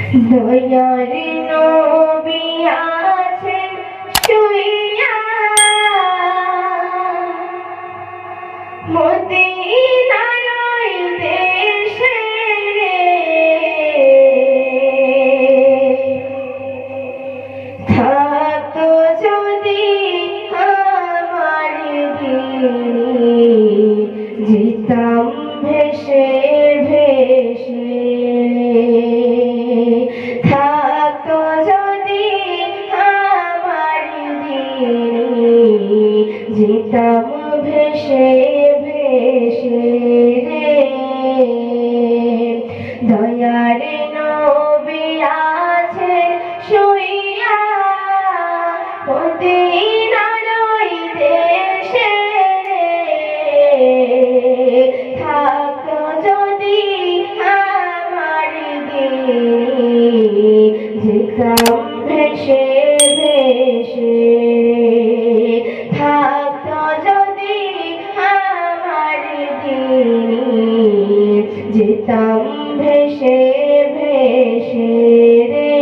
দয়ার নবী আছেন শুইয়া মদিনার ওই দেশে রে, থাকতো যদি আমার দিনে যেতাম ভেসে ভেসে, থাকতো যদি আমার দিনে যেতাম ভেসে ভেসে রে। দয়ার নবী আছেন শুইয়া মদিনার ওই দেশে রে, থাকতো যদি আমার দিনে যেতাম ভেসে ভেসে, থাকতো যদি আমার দিনে যেতাম ভেসে ভেসে রে।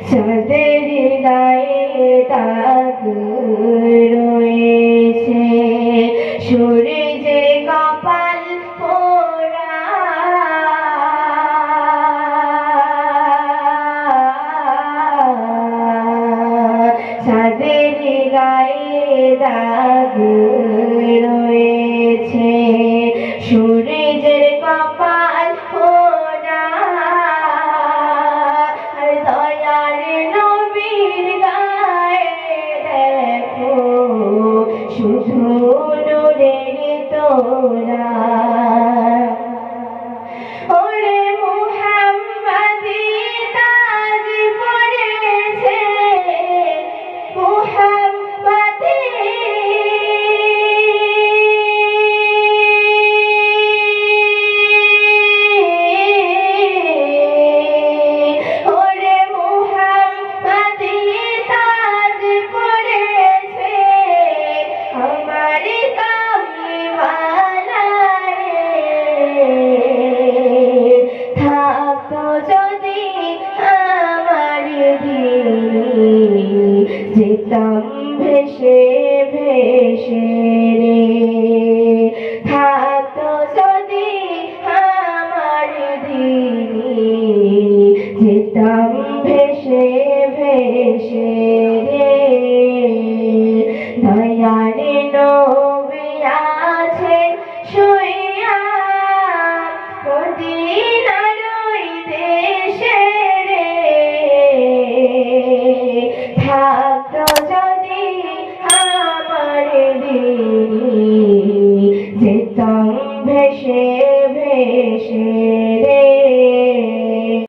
চাঁদের গায়ে দাগ রয়েছে, সূর্যের কপাল পোড়া, চাঁদের গায়ে দাগ রয়েছে, সূর্যের কপাল